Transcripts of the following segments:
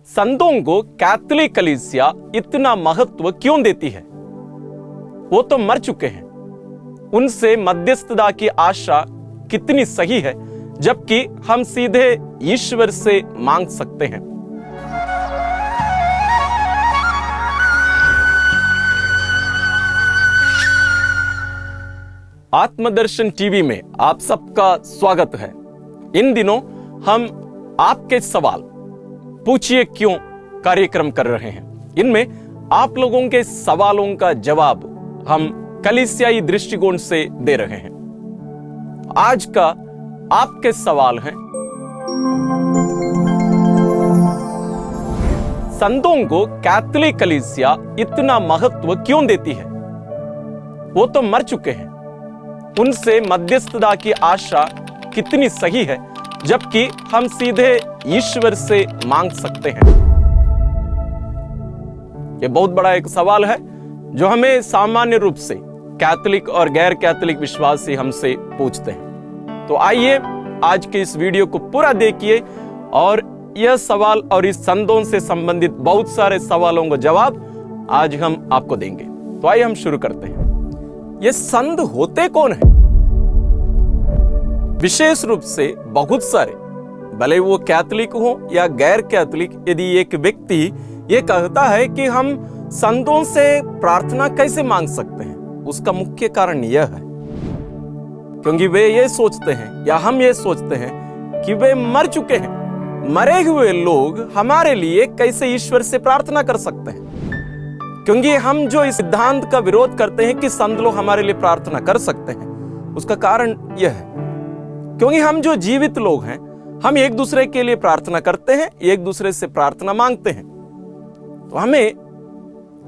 संतों को कैथोलिक कलीसिया इतना महत्व क्यों देती है? वो तो मर चुके हैं, उनसे मध्यस्थता की आशा कितनी सही है, जबकि हम सीधे ईश्वर से मांग सकते हैं। आत्मदर्शन टीवी में आप सबका स्वागत है। इन दिनों हम आपके सवाल पूछिए क्यों कार्यक्रम कर रहे हैं। इनमें आप लोगों के सवालों का जवाब हम कलीसियाई दृष्टिकोण से दे रहे हैं। आज का आपके सवाल है, संतों को कैथोलिक कलीसिया इतना महत्व क्यों देती है? वो तो मर चुके हैं, उनसे मध्यस्थता की आशा कितनी सही है, जबकि हम सीधे ईश्वर से मांग सकते हैं। यह बहुत बड़ा एक सवाल है जो हमें सामान्य रूप से कैथोलिक और गैर कैथोलिक विश्वासी हमसे पूछते हैं। तो आइए आज के इस वीडियो को पूरा देखिए और यह सवाल और इस संतों से संबंधित बहुत सारे सवालों का जवाब आज हम आपको देंगे। तो आइए हम शुरू करते हैं। ये संत होते कौन है? विशेष रूप से बहुत सारे, भले वो कैथोलिक हो या गैर कैथोलिक, यदि एक व्यक्ति ये कहता है कि हम संतों से प्रार्थना कैसे मांग सकते हैं, उसका मुख्य कारण यह है क्योंकि वे ये सोचते हैं या हम ये सोचते हैं कि वे मर चुके हैं। मरे हुए लोग हमारे लिए कैसे ईश्वर से प्रार्थना कर सकते हैं? क्योंकि हम जो इस सिद्धांत का विरोध करते हैं कि संत लोग हमारे लिए प्रार्थना कर सकते हैं, उसका कारण यह है क्योंकि हम जो जीवित लोग हैं, हम एक दूसरे के लिए प्रार्थना करते हैं, एक दूसरे से प्रार्थना मांगते हैं। तो हमें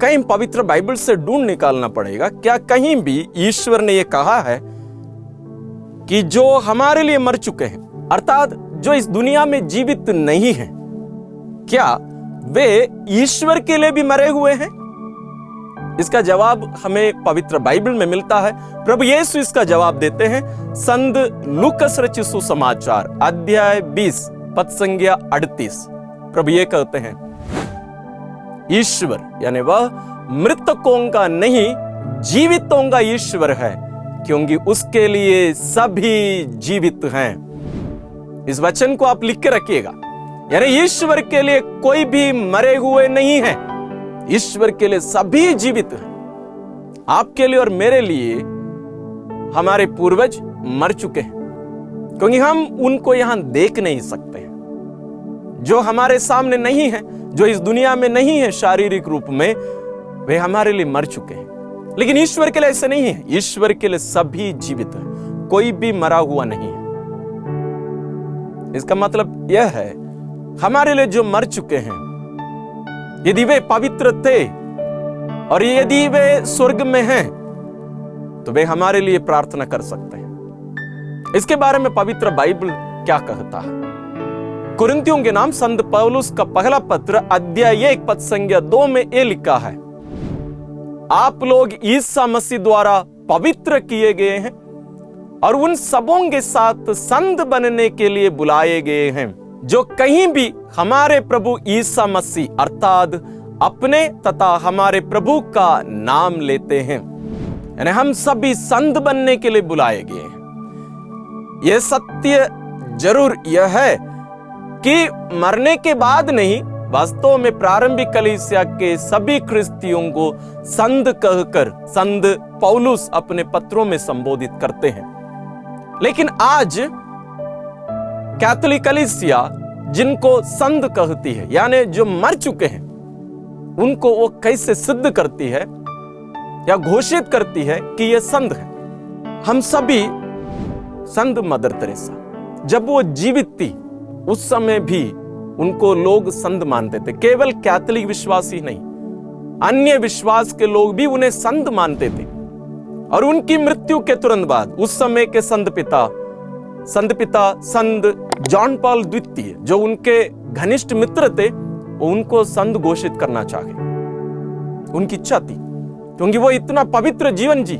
कहीं पवित्र बाइबल से ढूंढ निकालना पड़ेगा, क्या कहीं भी ईश्वर ने यह कहा है कि जो हमारे लिए मर चुके हैं, अर्थात जो इस दुनिया में जीवित नहीं हैं, क्या वे ईश्वर के लिए भी मरे हुए हैं? इसका जवाब हमें पवित्र बाइबल में मिलता है। प्रभु यीशु इसका जवाब देते हैं संत लूकस रचित सुसमाचार अध्याय 20 पद संख्या 38। प्रभु ये कहते हैं, ईश्वर यानी वह मृतकों का नहीं जीवितों का ईश्वर है, क्योंकि उसके लिए सभी जीवित हैं। इस वचन को आप लिख के रखिएगा, यानी ईश्वर के लिए कोई भी मरे हुए नहीं है, ईश्वर के लिए सभी जीवित हैं। आपके लिए और मेरे लिए हमारे पूर्वज मर चुके हैं, क्योंकि हम उनको यहां देख नहीं सकते हैं। जो हमारे सामने नहीं है, जो इस दुनिया में नहीं है शारीरिक रूप में, वे हमारे लिए मर चुके हैं। लेकिन ईश्वर के लिए ऐसे नहीं है, ईश्वर के लिए सभी जीवित हैं, कोई भी मरा हुआ नहीं है। इसका मतलब यह है, हमारे लिए जो मर चुके हैं, यदि वे पवित्र थे और यदि वे स्वर्ग में हैं, तो वे हमारे लिए प्रार्थना कर सकते हैं। इसके बारे में पवित्र बाइबल क्या कहता है? कुरिन्थियों के नाम संत पौलुस का पहला पत्र अध्याय 1 पद संख्या 2 में यह लिखा है, आप लोग ईसा मसीह द्वारा पवित्र किए गए हैं और उन सबों के साथ संत बनने के लिए बुलाए गए हैं, जो कहीं भी हमारे प्रभु ईसा मसीह अर्थात अपने तथा हमारे प्रभु का नाम लेते हैं। यानी हम सभी संत बनने के लिए बुलाए गए हैं। यह सत्य जरूर यह है कि मरने के बाद नहीं, वास्तव में प्रारंभिक कलीसिया के सभी ख्रिस्तियों को संत कहकर संत पौलुस अपने पत्रों में संबोधित करते हैं। लेकिन आज कैथोलिक कलीसिया जिनको संत कहती है, यानी जो मर चुके हैं, उनको वो कैसे सिद्ध करती है या घोषित करती है कि ये संत है? हम सभी संत मदर तेरेसा, जब वो जीवित थी, उस समय भी उनको लोग संत मानते थे। केवल कैथोलिक विश्वासी नहीं, अन्य विश्वास के लोग भी उन्हें संत मानते थे। और उनकी मृत्यु के तुरंत बाद उस समय के संत पिता संत जॉन पॉल द्वितीय, जो उनके घनिष्ठ मित्र थे, वो उनको संत घोषित करना चाहे, उनकी इच्छा थी, क्योंकि वो इतना पवित्र जीवन जी,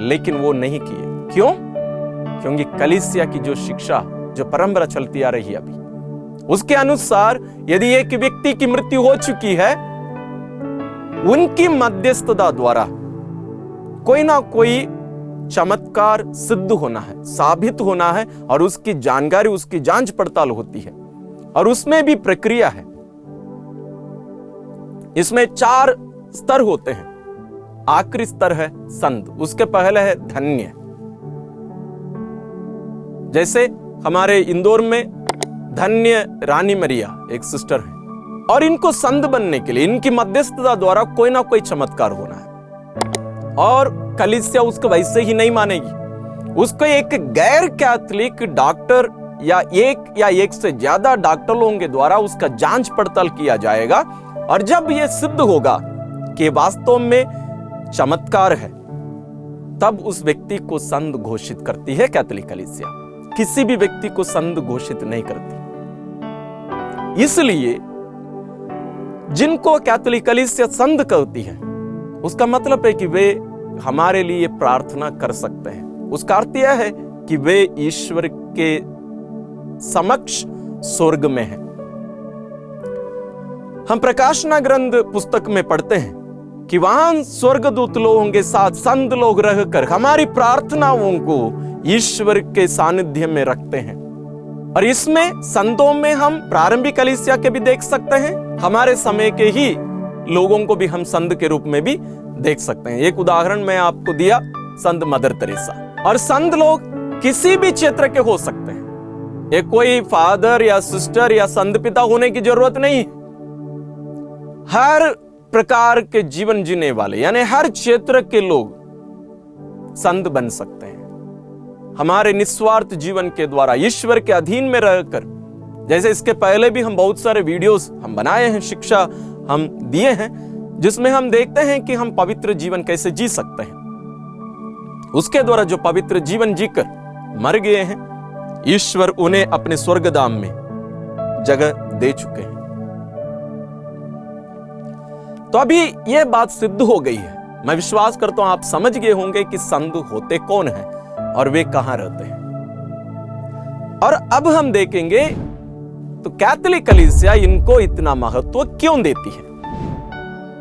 लेकिन वो नहीं किए। क्यों? क्योंकि कलीसिया की जो शिक्षा, जो परंपरा चलती आ रही है अभी, उसके अनुसार यदि एक व्यक्ति की मृत्यु हो चुकी है, उनकी मध्यस्थता द्वारा कोई ना कोई चमत्कार सिद्ध होना है, साबित होना है, और उसकी जानकारी, उसकी जांच पड़ताल होती है, और उसमें भी प्रक्रिया है। इसमें 4 स्तर होते हैं। आखिरी स्तर है संत, उसके पहले है धन्य। जैसे हमारे इंदौर में धन्य रानी मरिया एक सिस्टर है, और इनको संत बनने के लिए इनकी मध्यस्थता द्वारा कोई ना कोई चमत्कार होना है, और कलीसिया उसको वैसे ही नहीं मानेगी। उसको एक गैर कैथोलिक डॉक्टर या एक से ज्यादा डॉक्टरों के द्वारा उसका जांच पड़ताल किया जाएगा, और जब यह सिद्ध होगा कि वास्तव में चमत्कार है, तब उस व्यक्ति को संत घोषित करती है कैथोलिक कलीसिया। किसी भी व्यक्ति को संत घोषित नहीं करती। इसलिए जिनको कैथोलिक कलीसिया संत करती है, उसका मतलब है कि वे हमारे लिए प्रार्थना कर सकते हैं। उसका अर्थ यह है कि वे ईश्वर के समक्ष स्वर्ग में हैं। हम प्रकाशना ग्रंथ पुस्तक में पढ़ते हैं कि वहां स्वर्गदूत लोगों के साथ संत लोग रहकर हमारी प्रार्थनाओं को ईश्वर के सानिध्य में रखते हैं। और इसमें संतों में हम प्रारंभिक कलीसिया के भी देख सकते हैं, हमारे समय के ही लोगों को भी हम संत के रूप में भी देख सकते हैं। एक उदाहरण मैं आपको दिया, संत मदर तेरेसा। और संत लोग किसी भी क्षेत्र के हो सकते हैं। ये कोई फादर या सिस्टर या संत पिता होने की जरूरत नहीं। हर प्रकार के जीवन जीने वाले, यानी हर क्षेत्र के लोग संत बन सकते हैं। हमारे निस्वार्थ जीवन के द्वारा ईश्वर के अधीन में रहकर, जैसे इसके पहले भी हम बहुत सारे वीडियोस हम बनाए हैं, शिक्षा हम दिए हैं, जिसमें हम देखते हैं कि हम पवित्र जीवन कैसे जी सकते हैं। उसके द्वारा जो पवित्र जीवन जीकर मर गए हैं, ईश्वर उन्हें अपने स्वर्गधाम में जगह दे चुके हैं। तो अभी यह बात सिद्ध हो गई है। मैं विश्वास करता हूं आप समझ गए होंगे कि संत होते कौन हैं और वे कहां रहते हैं। और अब हम देखेंगे तो कैथोलिक कलीसिया इनको इतना महत्व क्यों देती है।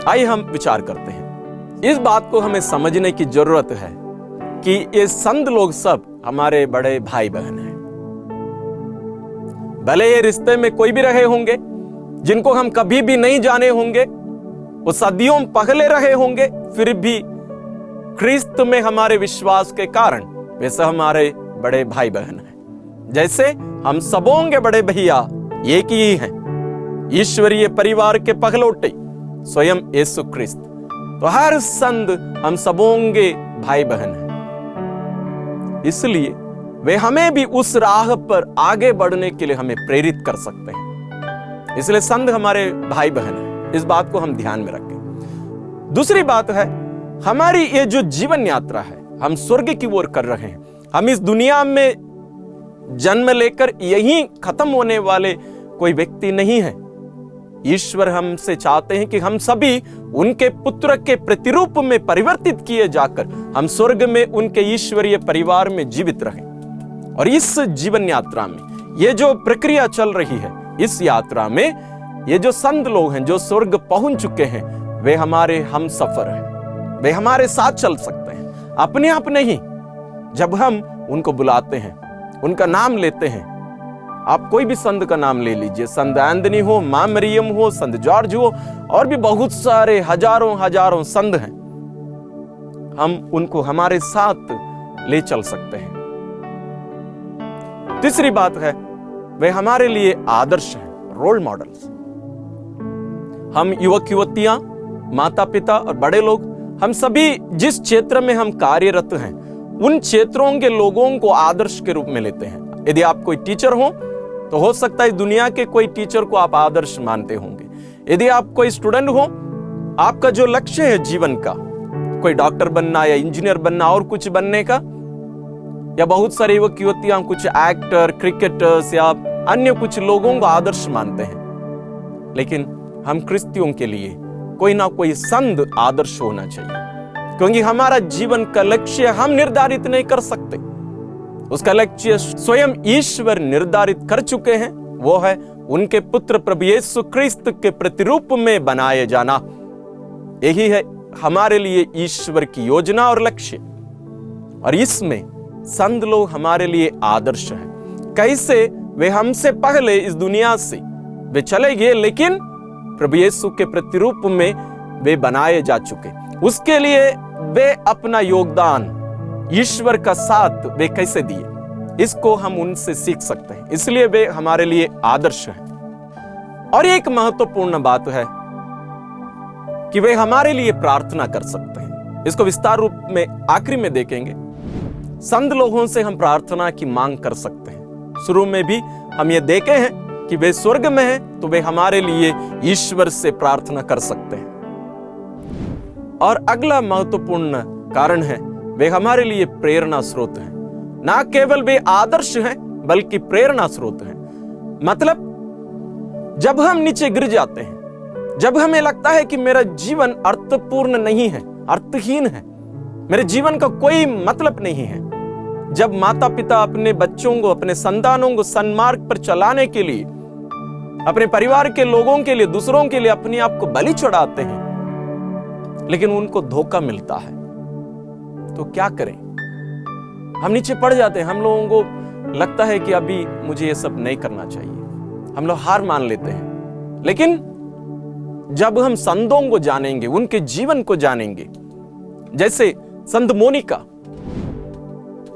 आइए हम विचार करते हैं। इस बात को हमें समझने की जरूरत है कि ये संत लोग सब हमारे बड़े भाई बहन हैं। भले ये रिश्ते में कोई भी रहे होंगे, जिनको हम कभी भी नहीं जाने होंगे, वो सदियों पहले रहे होंगे, फिर भी ख्रिस्त में हमारे विश्वास के कारण वैसे हमारे बड़े भाई बहन हैं। जैसे हम सबों के बड़े भैया एक ही हैं, ईश्वरीय परिवार के पहलौठे स्वयं यीशु ख्रिस्त। तो हर संत हम सबों के भाई बहन हैं। इसलिए वे हमें भी उस राह पर आगे बढ़ने के लिए हमें प्रेरित कर सकते हैं। इसलिए संत हमारे भाई बहन हैं। इस बात को हम ध्यान में रखें। दूसरी बात है, हमारी ये जो जीवन यात्रा है, हम स्वर्ग की ओर कर रहे हैं। हम इस दुनिया में जन्म लेकर यहीं खत्म होने वाले कोई व्यक्ति नहीं है। ईश्वर हमसे चाहते हैं कि हम सभी उनके पुत्र के प्रतिरूप में परिवर्तित किए जाकर हम स्वर्ग में उनके ईश्वरीय परिवार में जीवित रहें। और इस जीवन यात्रा में ये जो प्रक्रिया चल रही है, इस यात्रा में ये जो संत लोग हैं जो स्वर्ग पहुंच चुके हैं, वे हमारे हम सफर हैं। वे हमारे साथ चल सकते हैं, अपने आप नहीं। जब हम उनको बुलाते हैं, उनका नाम लेते हैं, आप कोई भी संत का नाम ले लीजिए, संत एंथनी हो, मां मरियम हो, संत जॉर्ज हो, और भी बहुत सारे हजारों संत हैं। हम उनको हमारे साथ ले चल सकते हैं। तीसरी बात है, वे हमारे लिए आदर्श हैं, रोल मॉडल्स। हम युवक युवतियां, माता पिता और बड़े लोग, हम सभी जिस क्षेत्र में हम कार्यरत हैं, उन क्षेत्रों के लोगों को आदर्श के रूप में लेते हैं। यदि आप कोई टीचर हो तो हो सकता है दुनिया के कोई टीचर को आप आदर्श मानते होंगे। यदि आप कोई स्टूडेंट हो, आपका जो लक्ष्य है जीवन का, कोई डॉक्टर बनना या इंजीनियर बनना और कुछ बनने का, या बहुत सारे युवक युवतियां कुछ एक्टर, क्रिकेटर्स या अन्य कुछ लोगों को आदर्श मानते हैं। लेकिन हम क्रिस्तियों के लिए कोई ना कोई संत आदर्श होना चाहिए, क्योंकि हमारा जीवन का लक्ष्य हम निर्धारित नहीं कर सकते। उसका लक्ष्य स्वयं ईश्वर निर्धारित कर चुके हैं, वो है उनके पुत्र प्रभु यीशु क्रिस्त के प्रतिरूप में बनाए जाना, यही है हमारे लिए ईश्वर की योजना और लक्ष्य। और इसमें संत लोग हमारे लिए आदर्श है। कैसे वे हमसे पहले इस दुनिया से वे चले गए, लेकिन प्रभु यीशु के प्रतिरूप में वे बनाए जा चुके। उसके लिए वे अपना योगदान, ईश्वर का साथ वे कैसे दिए, इसको हम उनसे सीख सकते हैं। इसलिए वे हमारे लिए आदर्श हैं। और एक महत्वपूर्ण बात है कि वे हमारे लिए प्रार्थना कर सकते हैं। इसको विस्तार रूप में आखिरी में देखेंगे। संत लोगों से हम प्रार्थना की मांग कर सकते हैं। शुरू में भी हम ये देखे हैं कि वे स्वर्ग में हैं, तो वे हमारे लिए ईश्वर से प्रार्थना कर सकते हैं। और अगला महत्वपूर्ण कारण है, वे हमारे लिए प्रेरणा स्रोत हैं। ना केवल वे आदर्श हैं, बल्कि प्रेरणा स्रोत हैं। मतलब जब हम नीचे गिर जाते हैं, जब हमें लगता है कि मेरा जीवन अर्थपूर्ण नहीं है, अर्थहीन है, मेरे जीवन का कोई मतलब नहीं है, जब माता पिता अपने बच्चों को, अपने संतानों को सन्मार्ग पर चलाने के लिए, अपने परिवार के लोगों के लिए, दूसरों के लिए अपने आप को बलि चढ़ाते हैं, लेकिन उनको धोखा मिलता है, तो क्या करें? हम नीचे पड़ जाते हैं। हम लोगों को लगता है कि अभी मुझे ये सब नहीं करना चाहिए, हम लोग हार मान लेते हैं। लेकिन जब हम संतों को जानेंगे, उनके जीवन को जानेंगे, जैसे संत मोनिका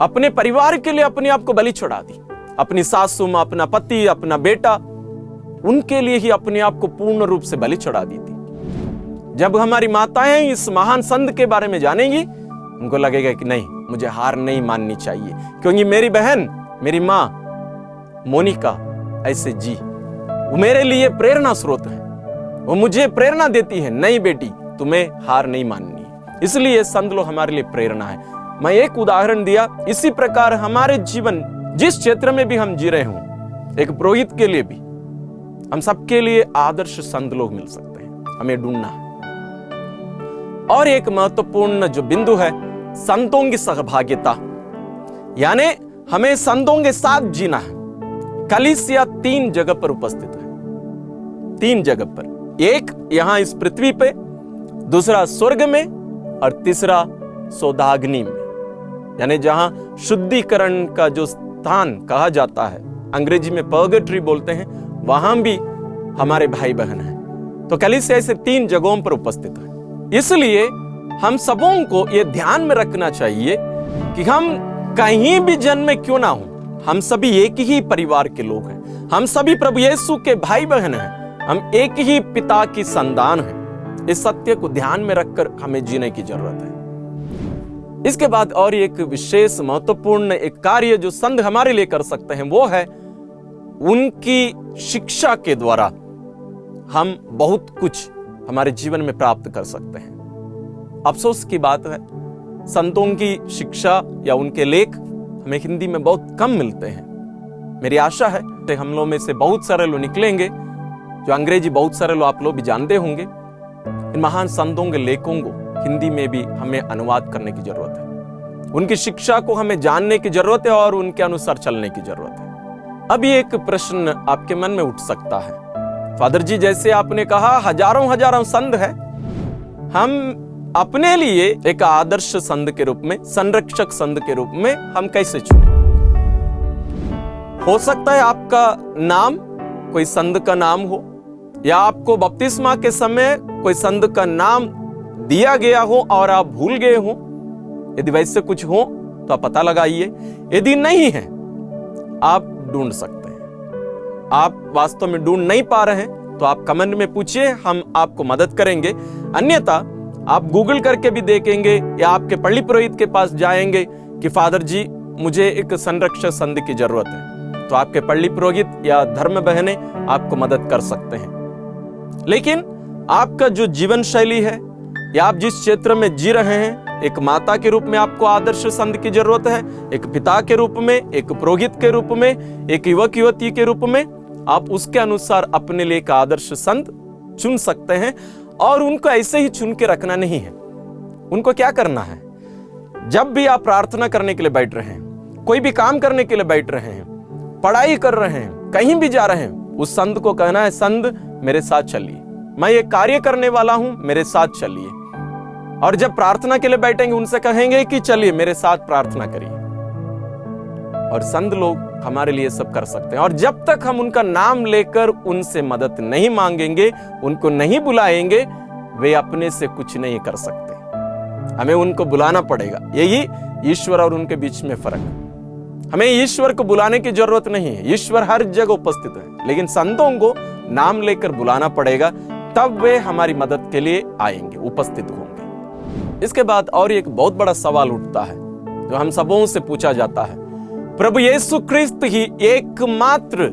अपने परिवार के लिए अपने आप को बलि चढ़ा दी, अपनी सासू मां, अपना पति, अपना बेटा, उनके लिए ही अपने आप को पूर्ण रूप से बलि चढ़ा दी थी। जब हमारी माताएं इस महान संत के बारे में जानेंगी, उनको लगेगा कि नहीं, मुझे हार नहीं माननी चाहिए, क्योंकि मेरी बहन, मेरी मां मोनिका ऐसे जी, वो मेरे लिए प्रेरणा स्रोत है, वो मुझे प्रेरणा देती है, नहीं बेटी तुम्हें हार नहीं माननी है। इसलिए संत लोग हमारे लिए प्रेरणा है। मैं एक उदाहरण दिया, इसी प्रकार हमारे जीवन जिस क्षेत्र में भी हम जी रहे हों, एक पुरोहित के लिए भी, हम सबके लिए आदर्श संत लोग मिल सकते हैं, हमें ढूंढना है। और एक महत्वपूर्ण जो बिंदु है, संतों की सहभागिता, यानी हमें संतों के साथ जीना है। कलीसिया 3 जगह पर उपस्थित है, 3 जगह पर, एक यहां इस पृथ्वी पे, दूसरा स्वर्ग में, और तीसरा सौदाग्नि में, यानी जहां शुद्धिकरण का जो स्थान कहा जाता है, अंग्रेजी में पर्गेटरी बोलते हैं, वहां भी हमारे भाई बहन हैं। तो कलीसिया ऐसे 3 जगहों पर उपस्थित है। इसलिए हम सबों को यह ध्यान में रखना चाहिए कि हम कहीं भी जन्म में क्यों ना हो, हम सभी एक ही परिवार के लोग हैं, हम सभी प्रभु यीशु के भाई बहन हैं, हम एक ही पिता की संतान हैं। इस सत्य को ध्यान में रखकर हमें जीने की जरूरत है। इसके बाद और एक विशेष महत्वपूर्ण एक कार्य जो संत हमारे लिए कर सकते हैं, वो है उनकी शिक्षा के द्वारा हम बहुत कुछ हमारे जीवन में प्राप्त कर सकते हैं। अफसोस की बात है, संतों की शिक्षा या उनके लेख हमें हिंदी में बहुत कम मिलते हैं। मेरी आशा है कि हम लोग में से बहुत सारे लोग निकलेंगे जो अंग्रेजी बहुत सारे लोग आप लोग भी जानते होंगे। इन महान संतों के लेखों को हिंदी में भी हमें अनुवाद करने की जरूरत है। उनकी शिक्षा को हमें जानने की जरूरत है और उनके अनुसार चलने की जरूरत है। अब ये एक प्रश्न आपके मन में उठ सकता है, फादर जी जैसे आपने कहा हजारों संत है, हम अपने लिए एक आदर्श संत के रूप में, संरक्षक संत के रूप में हम कैसे चुने? हो सकता है आपका नाम कोई संत का नाम हो, या आपको बपतिस्मा के समय कोई संत का नाम दिया गया हो और आप भूल गए हो। यदि वैसे कुछ हो तो आप पता लगाइए, यदि नहीं है आप ढूंढ सकते हैं। आप वास्तव में ढूंढ नहीं पा रहे हैं तो आप कमेंट में पूछिए, हम आपको मदद करेंगे। अन्यथा आप गूगल करके भी देखेंगे या आपके पल्ली पुरोहित के पास जाएंगे कि फादर जी मुझे एक संरक्षक संत की जरूरत है, तो आपके पल्ली पुरोहित या धर्म बहने आपको मदद कर सकते हैं। लेकिन आपका जो जीवन शैली है या आप जिस क्षेत्र में जी रहे हैं, एक माता के रूप में आपको आदर्श संत की जरूरत है, एक पिता के रूप में, एक पुरोहित के रूप में, एक युवक युवती के रूप में, आप उसके अनुसार अपने लिए एक आदर्श संत चुन सकते हैं। और उनको ऐसे ही चुन के रखना नहीं है। उनको क्या करना है, जब भी आप प्रार्थना करने के लिए बैठ रहे हैं, कोई भी काम करने के लिए बैठ रहे हैं, पढ़ाई कर रहे हैं, कहीं भी जा रहे हैं, उस संत को कहना है, संत मेरे साथ चलिए, मैं ये कार्य करने वाला हूं, मेरे साथ चलिए। और जब प्रार्थना के लिए बैठेंगे उनसे कहेंगे कि चलिए मेरे साथ प्रार्थना करिए। और संत लोग हमारे लिए सब कर सकते हैं। और जब तक हम उनका नाम लेकर उनसे मदद नहीं मांगेंगे, उनको नहीं बुलाएंगे, वे अपने से कुछ नहीं कर सकते। हमें उनको बुलाना पड़ेगा। यही ईश्वर और उनके बीच में फर्क है। हमें ईश्वर को बुलाने की जरूरत नहीं है, ईश्वर हर जगह उपस्थित है, लेकिन संतों को नाम लेकर बुलाना पड़ेगा, तब वे हमारी मदद के लिए आएंगे, उपस्थित होंगे। इसके बाद और एक बहुत बड़ा सवाल उठता है जो हम सबों से पूछा जाता है, प्रभु यीशु क्रिस्त ही एकमात्र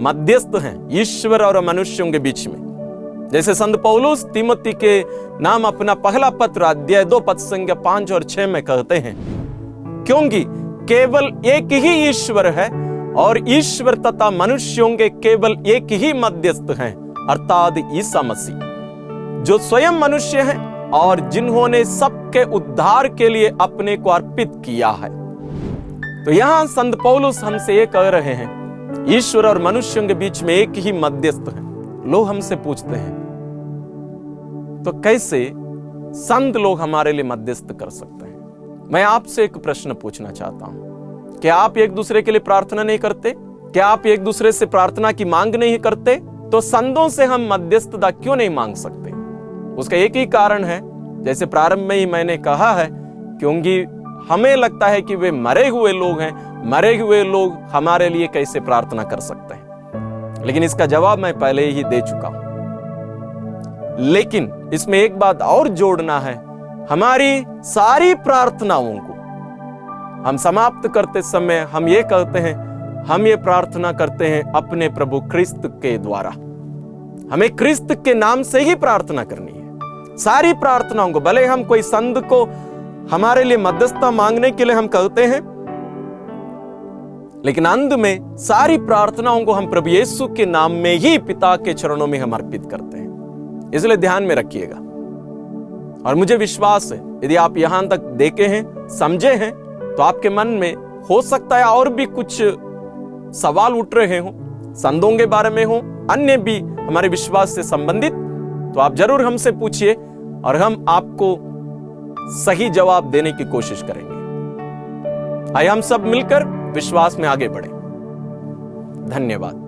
मध्यस्थ हैं ईश्वर और मनुष्यों के बीच में। जैसे संत पौलुस तीमुथी के नाम अपना पहला पत्र अध्याय 2 पद संख्या 5 और 6 में कहते हैं, क्योंकि केवल एक ही ईश्वर है और ईश्वर तथा मनुष्यों के केवल एक ही मध्यस्थ हैं, अर्थात ईसा मसीह, जो स्वयं मनुष्य हैं और जिन्होंने सबके उद्धार के लिए अपने को अर्पित किया है। तो यहां संत पौलुस हमसे ये कह रहे हैं, ईश्वर और मनुष्यों के बीच में एक ही मध्यस्थ है। लोग हमसे पूछते हैं, तो कैसे संत लोग हमारे लिए मध्यस्थ कर सकते हैं? मैं आपसे एक प्रश्न पूछना चाहता हूं, क्या आप एक दूसरे के लिए प्रार्थना नहीं करते? क्या आप एक दूसरे से प्रार्थना की मांग नहीं करते? तो संतों से हम मध्यस्थता क्यों नहीं मांग सकते? उसका एक ही कारण है, जैसे प्रारंभ में ही मैंने कहा है, क्योंकि हमें लगता है कि वे मरे हुए लोग हैं, मरे हुए लोग हमारे लिए कैसे प्रार्थना कर सकते हैं? लेकिन इसका जवाब मैं पहले ही दे चुका हूं। लेकिन इसमें एक बात और जोड़ना है, हमारी सारी प्रार्थनाओं को हम समाप्त करते समय हम ये कहते हैं, हम ये प्रार्थना करते हैं अपने प्रभु क्रिस्त के द्वारा। हमें क्रिस्त के नाम से ही प्रार्थना करनी है। सारी प्रार्थनाओं को, भले हम कोई संत को हमारे लिए मध्यस्थता मांगने के लिए हम कहते हैं, लेकिन अंत में सारी प्रार्थनाओं को हम प्रभु यीशु के नाम में ही पिता के चरणों में हम अर्पित करते हैं। इसलिए ध्यान में रखिएगा। और मुझे विश्वास है, यदि आप यहां तक देखे हैं, समझे हैं, तो आपके मन में हो सकता है और भी कुछ सवाल उठ रहे हो, संतों के बारे में हो, अन्य भी हमारे विश्वास से संबंधित, तो आप जरूर हमसे पूछिए और हम आपको सही जवाब देने की कोशिश करेंगे। आइए हम सब मिलकर विश्वास में आगे बढ़े। धन्यवाद।